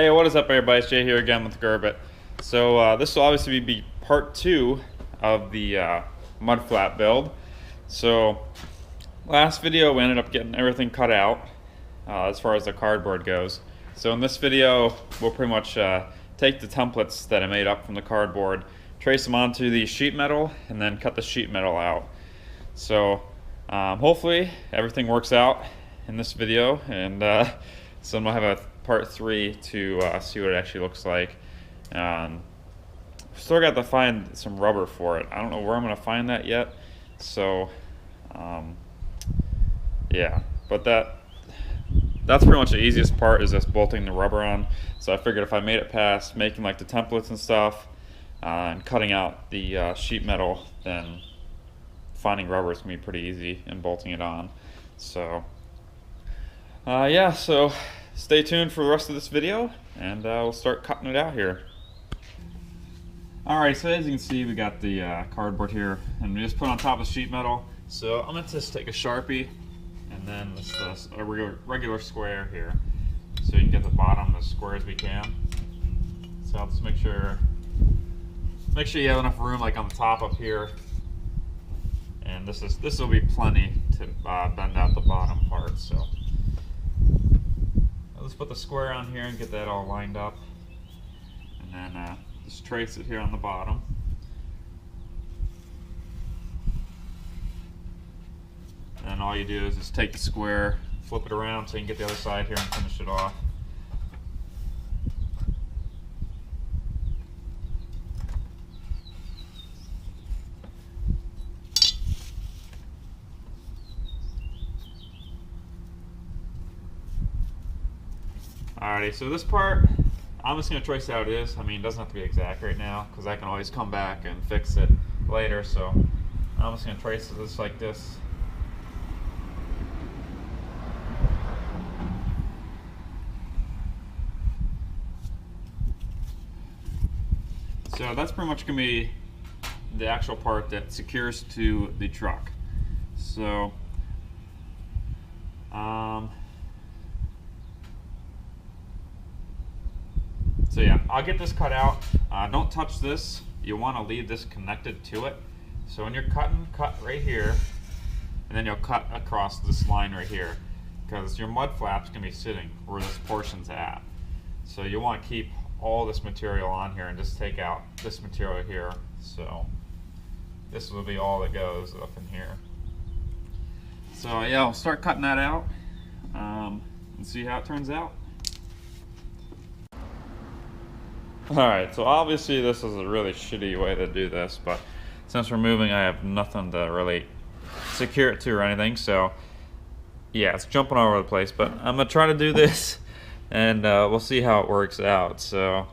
Hey, what is up everybody? It's Jay here again with Gerbit. So this will obviously be part 2 of the mud flat build. So last video we ended up getting everything cut out as far as the cardboard goes. So in this video we'll pretty much take the templates that I made up from the cardboard, trace them onto the sheet metal, and then cut the sheet metal out. So hopefully everything works out in this video, and so I'm gonna have a part 3 to see what it actually looks like. Still got to find some rubber for it. I don't know where I'm gonna find that yet. So yeah, but that's pretty much the easiest part, is just bolting the rubber on. So I figured if I made it past making like the templates and stuff and cutting out the sheet metal, then finding rubber is gonna be pretty easy and bolting it on. So yeah, so stay tuned for the rest of this video, and we'll start cutting it out here. Alright, so as you can see, we got the cardboard here, and we just put on top of sheet metal. So I'm going to just take a Sharpie, and then a regular square here, so you can get the bottom as square as we can. So I'll just make sure you have enough room, like on the top up here, and this will be plenty to bend out the bottom part. So let's put the square on here and get that all lined up, and then just trace it here on the bottom. And then all you do is just take the square, flip it around so you can get the other side here and finish it off. Alrighty, so this part, I'm just going to trace how it is. I mean, it doesn't have to be exact right now, because I can always come back and fix it later. So I'm just going to trace it just like this. So that's pretty much going to be the actual part that secures to the truck. So so yeah, I'll get this cut out. Don't touch this. You want to leave this connected to it. So when you're cutting, cut right here, and then you'll cut across this line right here, because your mud flap's going to be sitting where this portion's at. So you want to keep all this material on here and just take out this material here. So this will be all that goes up in here. So yeah, I'll start cutting that out and see how it turns out. Alright, so obviously this is a really shitty way to do this, but since we're moving, I have nothing to really secure it to or anything, so yeah, it's jumping all over the place, but I'm going to try to do this, and we'll see how it works out. So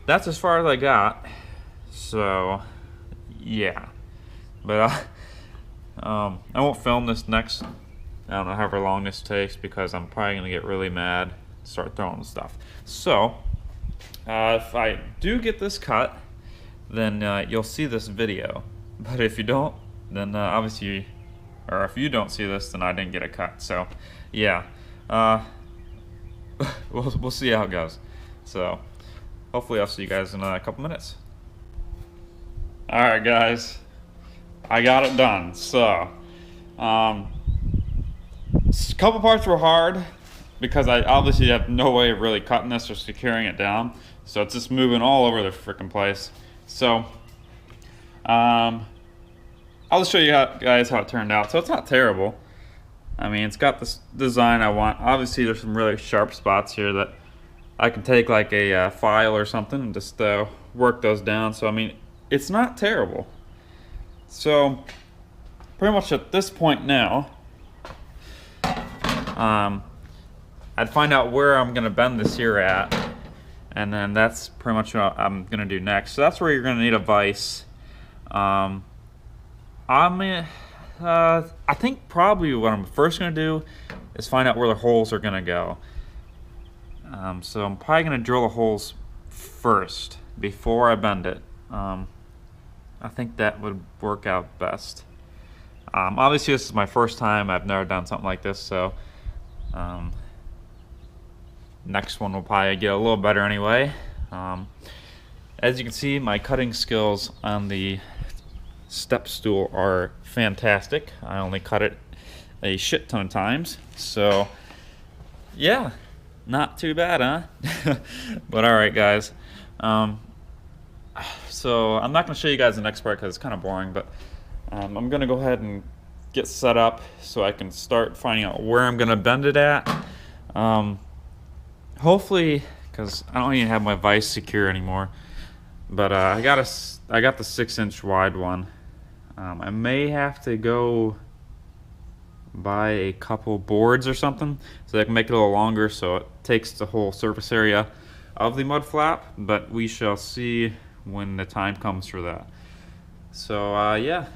that's as far as I got, so yeah, but I won't film this next, I don't know, however long this takes, because I'm probably going to get really mad and start throwing stuff. So if I do get this cut, then you'll see this video. But if you don't, then obviously, or if you don't see this, then I didn't get a cut. So yeah, we'll see how it goes. So hopefully I'll see you guys in a couple minutes. Alright guys, I got it done. So a couple parts were hard, because I obviously have no way of really cutting this or securing it down. So it's just moving all over the frickin' place. So I'll just show you guys how it turned out. So it's not terrible. I mean, it's got this design I want. Obviously there's some really sharp spots here that I can take like a file or something and just work those down. So I mean, it's not terrible. So pretty much at this point now, I'd find out where I'm going to bend this here at, and then that's pretty much what I'm going to do next. So that's where you're going to need a vise. I think probably what I'm first going to do is find out where the holes are going to go. So I'm probably going to drill the holes first before I bend it. I think that would work out best. Obviously this is my first time. I've never done something like this, so next one will probably get a little better anyway. As you can see, my cutting skills on the step stool are fantastic. I only cut it a shit ton of times, so yeah, not too bad, huh? But all right, guys. So I'm not going to show you guys the next part because it's kind of boring, but I'm going to go ahead and get set up so I can start finding out where I'm going to bend it at. Hopefully, because I don't even have my vise secure anymore, but I got the 6-inch wide one. I may have to go buy a couple boards or something so I can make it a little longer so it takes the whole surface area of the mud flap, but we shall see when the time comes for that. So yeah,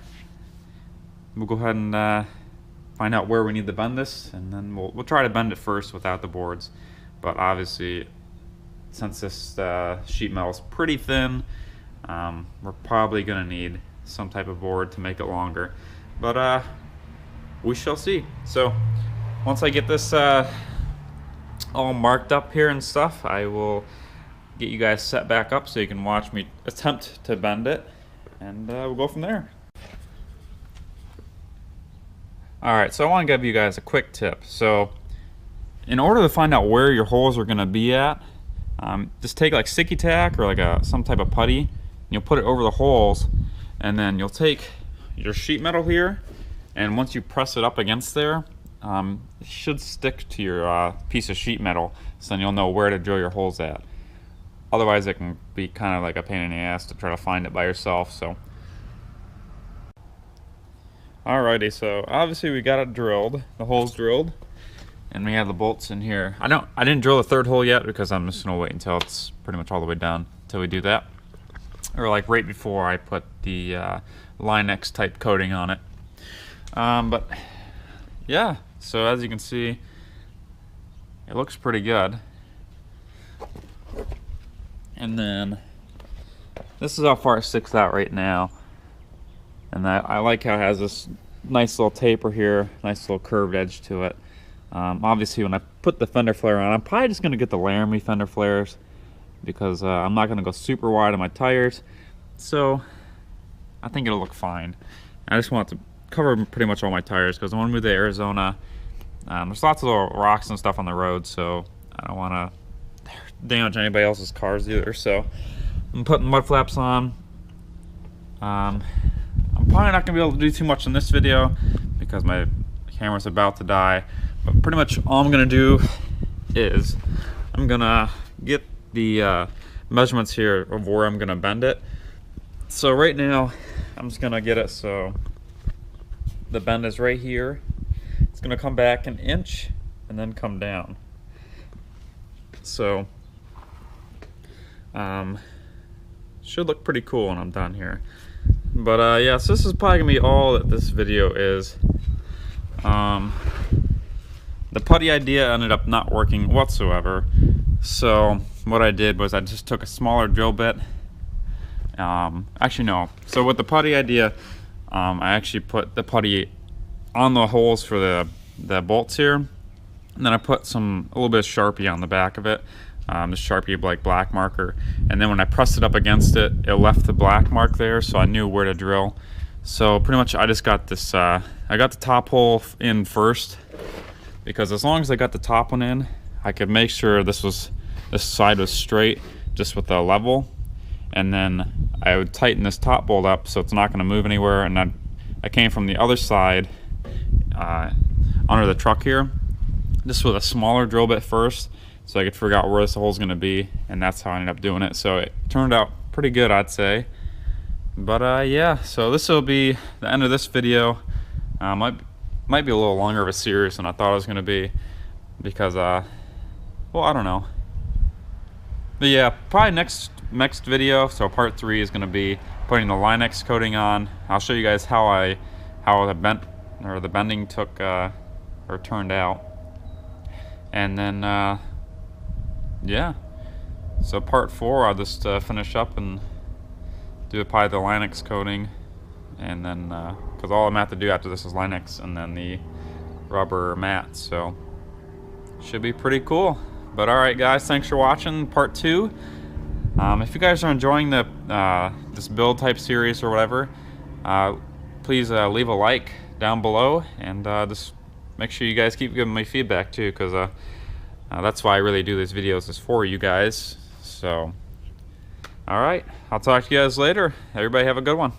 we'll go ahead and find out where we need to bend this, and then we'll try to bend it first without the boards. But obviously, since this sheet metal is pretty thin, we're probably gonna need some type of board to make it longer, but we shall see. So once I get this all marked up here and stuff, I will get you guys set back up so you can watch me attempt to bend it, and we'll go from there. Alright, so I want to give you guys a quick tip. So in order to find out where your holes are going to be at, just take like sticky tack or like some type of putty, and you'll put it over the holes, and then you'll take your sheet metal here, and once you press it up against there, it should stick to your piece of sheet metal, so then you'll know where to drill your holes at. Otherwise it can be kind of like a pain in the ass to try to find it by yourself. So alrighty, so obviously we got it drilled, the holes drilled, and we have the bolts in here. I didn't drill the third hole yet because I'm just gonna wait until it's pretty much all the way done until we do that, or like right before I put the Line-X type coating on it. But yeah, so as you can see, it looks pretty good. And then this is how far it sticks out right now, and I like how it has this nice little taper here, nice little curved edge to it. Obviously when I put the fender flare on, I'm probably just going to get the Laramie fender flares because I'm not going to go super wide on my tires, so I think it'll look fine. I just want to cover pretty much all my tires because I want to move to Arizona. There's lots of little rocks and stuff on the road, so I don't want to damage anybody else's cars either. So I'm putting mud flaps on. I'm probably not going to be able to do too much in this video because my camera's about to die, but pretty much all I'm going to do is I'm going to get the measurements here of where I'm going to bend it. So right now I'm just going to get it so the bend is right here. It's going to come back 1 inch and then come down. So should look pretty cool when I'm done here. But yeah, so this is probably gonna be all that this video is. The putty idea ended up not working whatsoever, so what I did was I just took a smaller drill bit. Actually no, so with the putty idea, I actually put the putty on the holes for the bolts here, and then I put a little bit of Sharpie on the back of it, the Sharpie like black marker, and then when I pressed it up against it, it left the black mark there, so I knew where to drill. So pretty much I just got this, I got the top hole in first, because as long as I got the top one in, I could make sure this side was straight, just with the level, and then I would tighten this top bolt up so it's not going to move anywhere, and then I came from the other side, under the truck here, just with a smaller drill bit first, so I could figure out where this hole's going to be, and that's how I ended up doing it. So it turned out pretty good, I'd say. But yeah, so this will be the end of this video. Might be a little longer of a series than I thought it was going to be, because well, I don't know. But yeah, probably next video, so part 3 is going to be putting the Line-X coating on. I'll show you guys how the bending took or turned out, and then yeah, so part 4 I'll just finish up and do probably the Line-X coating, and then because all I'm gonna have to do after this is Line-X and then the rubber mat, so should be pretty cool. But alright guys, thanks for watching part 2. If you guys are enjoying the this build type series or whatever, please leave a like down below, and just make sure you guys keep giving me feedback too, because that's why I really do these videos, is for you guys. So alright, I'll talk to you guys later. Everybody have a good one.